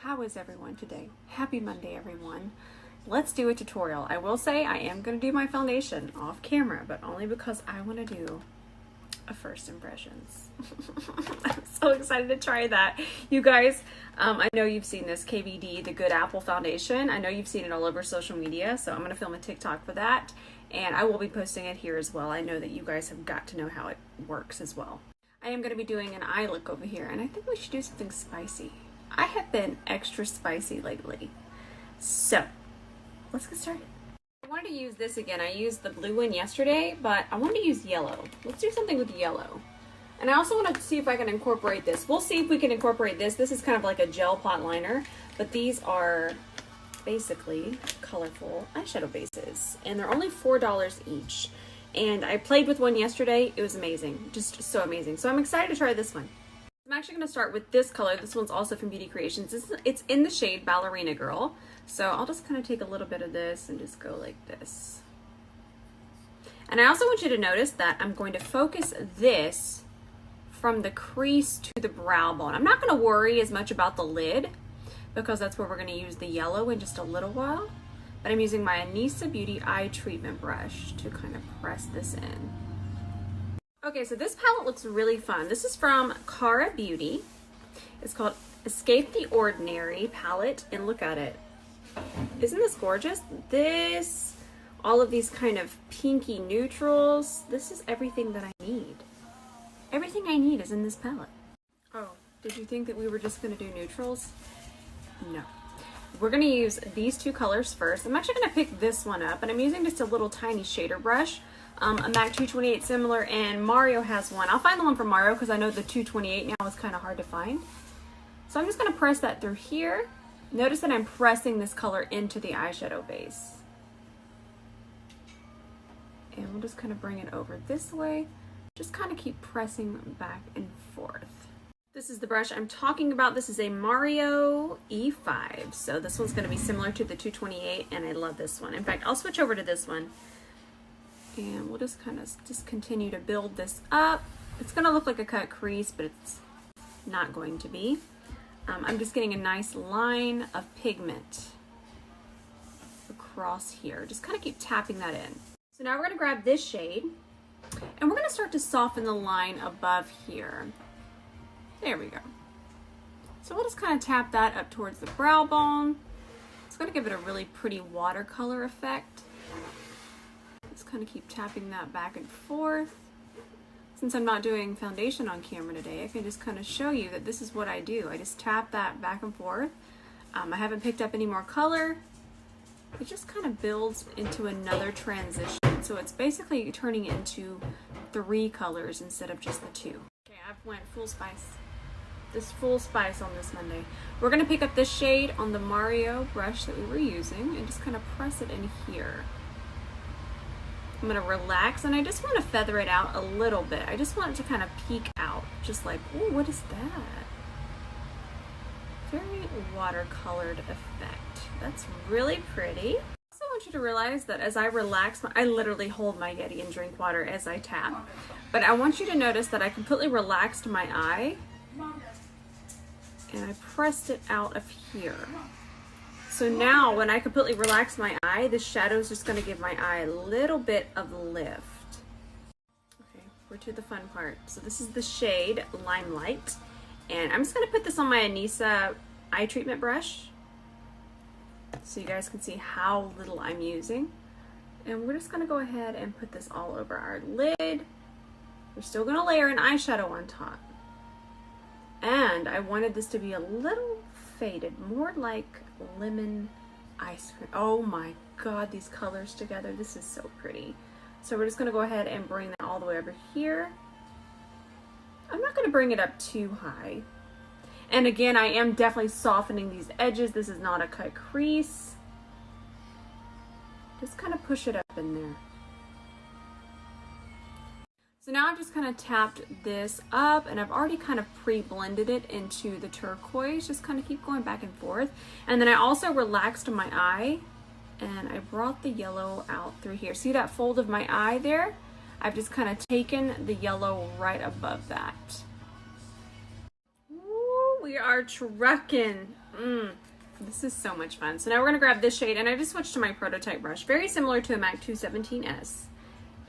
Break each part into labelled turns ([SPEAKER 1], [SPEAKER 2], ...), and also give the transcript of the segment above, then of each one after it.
[SPEAKER 1] How is everyone today? Happy Monday, everyone. Let's do a tutorial. I will say I am going to do my foundation off camera, but only because I want to do a first impressions. I'm so excited to try that. You guys, I know you've seen this KVD, the Good Apple Foundation. I know you've seen it all over social media, so I'm going to film a TikTok for that, and I will be posting it here as well. I know that you guys have got to know how it works as well. I am going to be doing an eye look over here, and I think we should do something spicy. I have been extra spicy lately. So, let's get started. I wanted to use this again. I used the blue one yesterday, but I wanted to use yellow. Let's do something with yellow. And I also want to see if I can incorporate this. We'll see if we can incorporate this. This is kind of like a gel pot liner, but these are basically colorful eyeshadow bases. And they're only $4 each. And I played with one yesterday. It was amazing. Just so amazing. So I'm excited to try this one. I'm actually going to start with this color. This one's also from Beauty Creations. It's in the shade Ballerina Girl. So I'll just kind of take a little bit of this and just go like this. And I also want you to notice that I'm going to focus this from the crease to the brow bone. I'm not going to worry as much about the lid because that's where we're going to use the yellow in just a little while. But I'm using my Anissa Beauty eye treatment brush to kind of press this in. Okay, so this palette looks really fun. This is from Cara Beauty. It's called Escape the Ordinary palette, and look at it. Isn't this gorgeous? All of these kind of pinky neutrals, this is everything that I need. Everything I need is in this palette. Oh, did you think that we were just gonna do neutrals? No. We're gonna use these two colors first. I'm actually gonna pick this one up, and I'm using just a little tiny shader brush. A MAC 228 similar, and Mario has one. I'll find the one from Mario because I know the 228 now is kind of hard to find. So I'm just going to press that through here. Notice that I'm pressing this color into the eyeshadow base. And we'll just kind of bring it over this way. Just kind of keep pressing back and forth. This is the brush I'm talking about. This is a Mario E5. So this one's going to be similar to the 228, and I love this one. In fact, I'll switch over to this one. And we'll just kind of continue to build this up. It's going to look like a cut crease, but it's not going to be. I'm just getting a nice line of pigment across here. Just kind of keep tapping that in. So now we're going to grab this shade, and we're going to start to soften the line above here. There we go. So we'll just kind of tap that up towards the brow bone. It's going to give it a really pretty watercolor effect. Just kind of keep tapping that back and forth. Since I'm not doing foundation on camera today, I can just kind of show you that this is what I do. I just tap that back and forth. I haven't picked up any more color. It just kind of builds into another transition. So it's basically turning into 3 colors instead of just the 2. Okay, I've went full spice. This full spice on this Monday. We're going to pick up this shade on the Mario brush that we were using and just kind of press it in here. I'm going to relax, and I just want to feather it out a little bit. I just want it to kind of peek out, just like, ooh, what is that? Very watercolored effect. That's really pretty. I also want you to realize that as I relax, I literally hold my Yeti and drink water as I tap. But I want you to notice that I completely relaxed my eye, and I pressed it out of here. So now when I completely relax my eye, the shadow is just going to give my eye a little bit of lift. Okay, we're to the fun part. So this is the shade Limelight. And I'm just going to put this on my Anissa eye treatment brush so you guys can see how little I'm using. And we're just going to go ahead and put this all over our lid. We're still going to layer an eyeshadow on top. And I wanted this to be a little faded, more like lemon ice cream. Oh my god, these colors together, this is so pretty. So we're just going to go ahead and bring that all the way over here. I'm not going to bring it up too high. And again, I am definitely softening these edges. This is not a cut crease. Just kind of push it up in there. So now I've just kind of tapped this up, and I've already kind of pre-blended it into the turquoise. Just kind of keep going back and forth. And then I also relaxed my eye, and I brought the yellow out through here. See that fold of my eye there? I've just kind of taken the yellow right above that. Ooh, we are trucking. This is so much fun. So now we're gonna grab this shade, and I just switched to my prototype brush, very similar to a MAC 217S.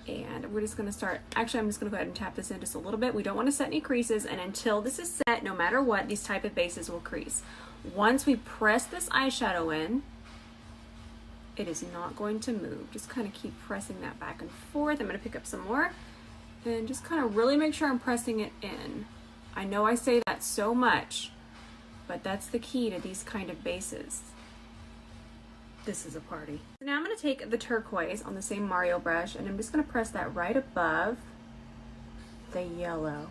[SPEAKER 1] And we're just gonna start, actually I'm just gonna go ahead and tap this in just a little bit. We don't wanna set any creases, and until this is set, no matter what, these type of bases will crease. Once we press this eyeshadow in, it is not going to move. Just kind of keep pressing that back and forth. I'm gonna pick up some more and just kind of really make sure I'm pressing it in. I know I say that so much, but that's the key to these kind of bases. This is a party. So now I'm gonna take the turquoise on the same Mario brush, and I'm just gonna press that right above the yellow.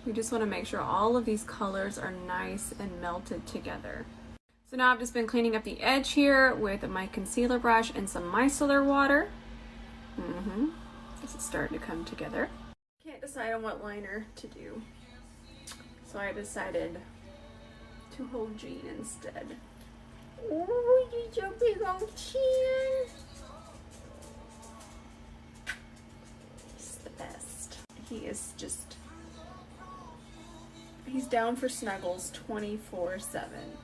[SPEAKER 1] We just wanna make sure all of these colors are nice and melted together. So now I've just been cleaning up the edge here with my concealer brush and some micellar water. This is starting to come together. Can't decide on what liner to do, so I decided to hold Jean instead. Oh, you your big old chin. He's the best. He is just, he's down for snuggles 24/7.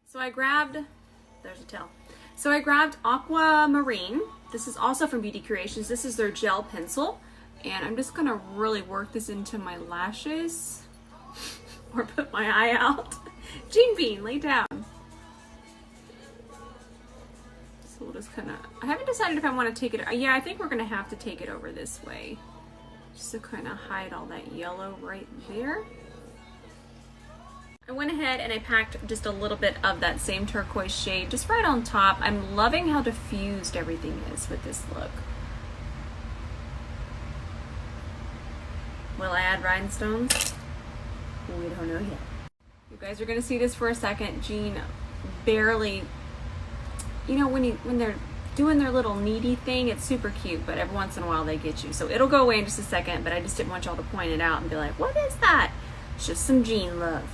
[SPEAKER 1] So I grabbed, there's a tail. So I grabbed Aquamarine. This is also from Beauty Creations. This is their gel pencil. And I'm just gonna really work this into my lashes or put my eye out. Jean Bean, lay down. So we'll just kind of, I haven't decided if I want to take it, yeah, I think we're gonna have to take it over this way. Just to kind of hide all that yellow right there. I went ahead and I packed just a little bit of that same turquoise shade just right on top. I'm loving how diffused everything is with this look. Will I add rhinestones? We don't know yet. You guys are gonna see this for a second. Jean barely, you know, when they're doing their little needy thing, it's super cute, but every once in a while they get you. So it'll go away in just a second, but I just didn't want y'all to point it out and be like, what is that? It's just some Jean love.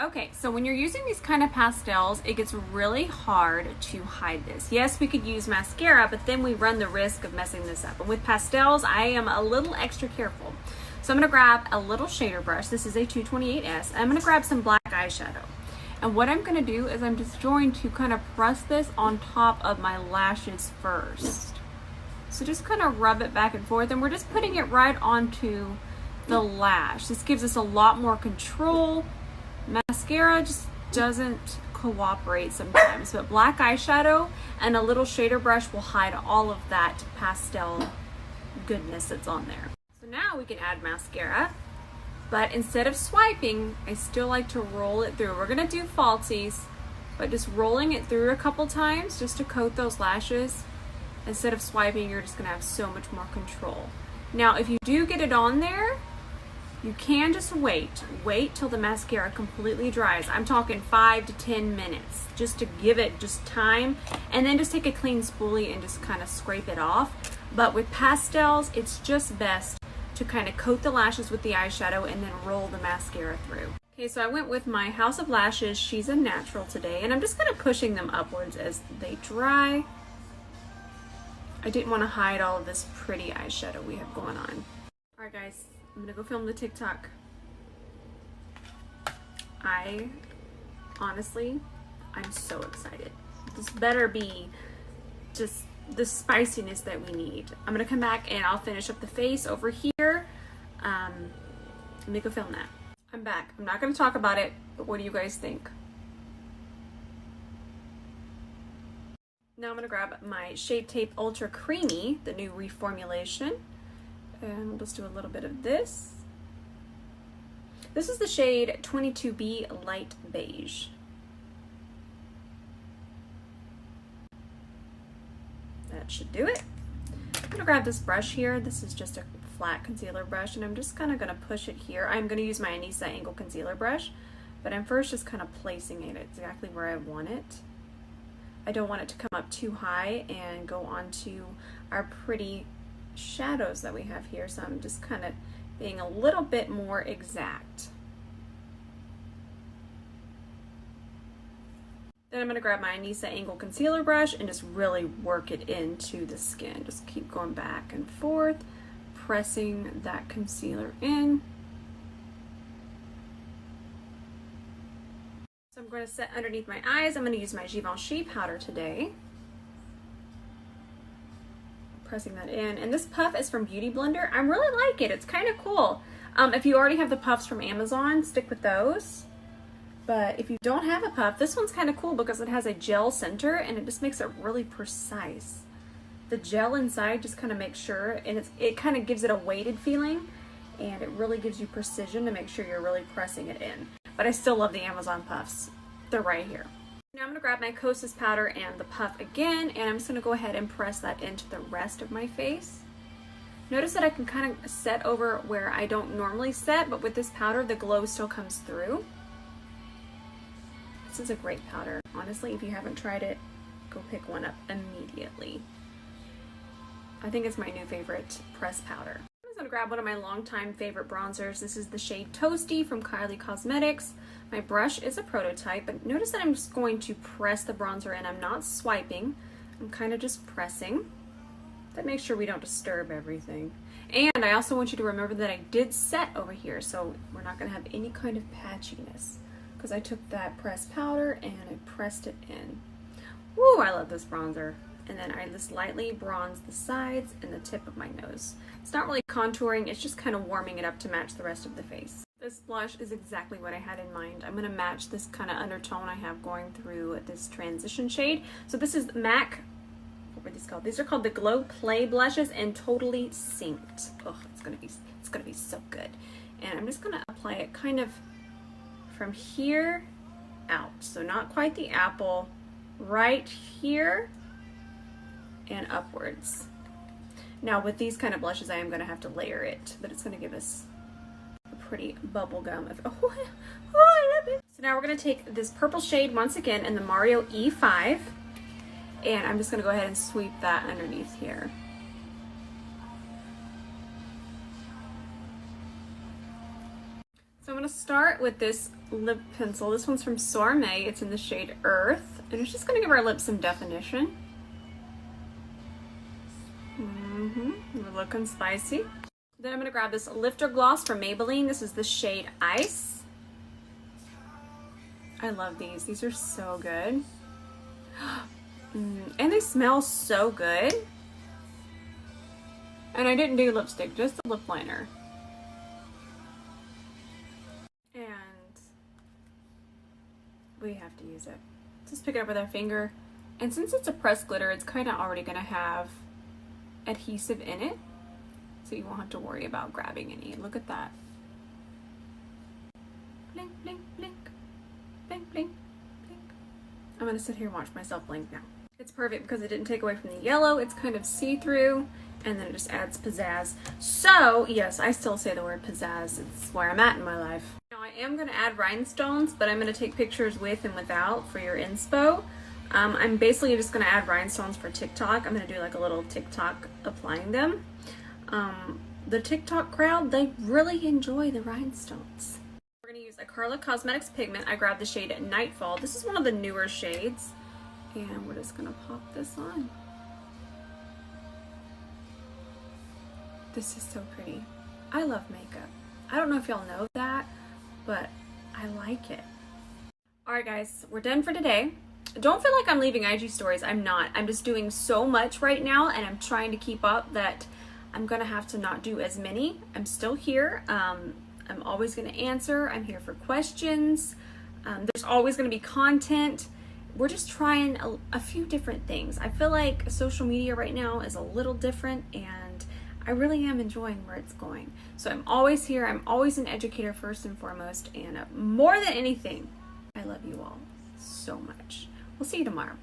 [SPEAKER 1] Okay, so when you're using these kind of pastels, it gets really hard to hide this. Yes, we could use mascara, but then we run the risk of messing this up. And with pastels, I am a little extra careful. So I'm gonna grab a little shader brush. This is a 228S. I'm gonna grab some black eyeshadow. And what I'm gonna do is I'm just going to kind of press this on top of my lashes first. So just kind of rub it back and forth, and we're just putting it right onto the lash. This gives us a lot more control. Mascara just doesn't cooperate sometimes, but black eyeshadow and a little shader brush will hide all of that pastel goodness that's on there. So now we can add mascara, but instead of swiping, I still like to roll it through. We're gonna do falsies, but just rolling it through a couple times just to coat those lashes. Instead of swiping, you're just gonna have so much more control. Now, if you do get it on there, you can just wait till the mascara completely dries. I'm talking 5 to 10 minutes just to give it just time, and then just take a clean spoolie and just kind of scrape it off. But with pastels, it's just best to kind of coat the lashes with the eyeshadow and then roll the mascara through. Okay, so I went with my House of Lashes. She's a natural today, and I'm just kind of pushing them upwards as they dry. I didn't want to hide all of this pretty eyeshadow we have going on. All right, guys. I'm gonna go film the TikTok. Honestly, I'm so excited. This better be just the spiciness that we need. I'm gonna come back and I'll finish up the face over here. Let me go film that. I'm back. I'm not gonna talk about it, but what do you guys think? Now I'm gonna grab my Shape Tape Ultra Creamy, the new reformulation. And we'll just do a little bit of this. This is the shade 22B Light Beige. That should do it. I'm gonna grab this brush here. This is just a flat concealer brush, and I'm just kind of gonna push it here. I'm gonna use my Anissa Angle Concealer brush, but I'm first just kind of placing it exactly where I want it. I don't want it to come up too high and go onto our pretty shadows that we have here, so I'm just kind of being a little bit more exact. Then I'm going to grab my Anissa Angle Concealer brush and just really work it into the skin. Just keep going back and forth, pressing that concealer in. I'm going to set underneath my eyes. I'm going to use my Givenchy powder today. Pressing that in. And this puff is from Beauty Blender. I really like it. It's kind of cool. If you already have the puffs from Amazon, stick with those. But if you don't have a puff, this one's kind of cool because it has a gel center and it just makes it really precise. The gel inside just kind of makes sure, and it kind of gives it a weighted feeling, and it really gives you precision to make sure you're really pressing it in. But I still love the Amazon puffs. They're right here. Now I'm going to grab my Kosas powder and the puff again, and I'm just going to go ahead and press that into the rest of my face. Notice that I can kind of set over where I don't normally set, but with this powder the glow still comes through. This is a great powder. Honestly, if you haven't tried it, go pick one up immediately. I think it's my new favorite press powder. I'm just going to grab one of my longtime favorite bronzers. This is the shade Toasty from Kylie Cosmetics. My brush is a prototype, but notice that I'm just going to press the bronzer in. I'm not swiping. I'm kind of just pressing. That makes sure we don't disturb everything. And I also want you to remember that I did set over here, so we're not going to have any kind of patchiness, because I took that pressed powder and I pressed it in. Woo, I love this bronzer. And then I just lightly bronze the sides and the tip of my nose. It's not really contouring, it's just kind of warming it up to match the rest of the face. This blush is exactly what I had in mind. I'm going to match this kind of undertone I have going through this transition shade. So this is MAC, what were these called? These are called the Glow Play blushes, and Totally Synced. Oh, it's gonna be so good. And I'm just gonna apply it kind of from here out. So not quite the apple, right here and upwards. Now with these kind of blushes I am going to have to layer it, but it's going to give us a pretty bubble gum of, oh I love it. So now we're going to take this purple shade once again in the Mario E5, and I'm just going to go ahead and sweep that underneath here. So I'm going to start with this lip pencil. This one's from Soirmé. It's in the shade Earth, and it's just going to give our lips some definition. We're looking spicy. Then I'm going to grab this lifter gloss from Maybelline. This is the shade Ice. I love these. These are so good. And they smell so good. And I didn't do lipstick, just the lip liner. And we have to use it. Just pick it up with our finger. And since it's a pressed glitter, it's kind of already going to have adhesive in it, so you won't have to worry about grabbing any. Look at that. Blink, blink, blink. Blink, blink, blink. I'm going to sit here and watch myself blink now. It's perfect because it didn't take away from the yellow. It's kind of see-through, and then it just adds pizzazz. So, yes, I still say the word pizzazz. It's where I'm at in my life. Now, I am going to add rhinestones, but I'm going to take pictures with and without for your inspo. I'm basically just going to add rhinestones for TikTok. I'm going to do like a little TikTok applying them. The TikTok crowd, they really enjoy the rhinestones. We're going to use a Carla Cosmetics pigment. I grabbed the shade Nightfall. This is one of the newer shades. And we're just going to pop this on. This is so pretty. I love makeup. I don't know if y'all know that, but I like it. Alright guys, we're done for today. Don't feel like I'm leaving IG stories. I'm not. I'm just doing so much right now, and I'm trying to keep up that I'm going to have to not do as many. I'm still here. I'm always going to answer. I'm here for questions. There's always going to be content. We're just trying a few different things. I feel like social media right now is a little different, and I really am enjoying where it's going. So I'm always here. I'm always an educator first and foremost, and more than anything, I love you all so much. We'll see you tomorrow.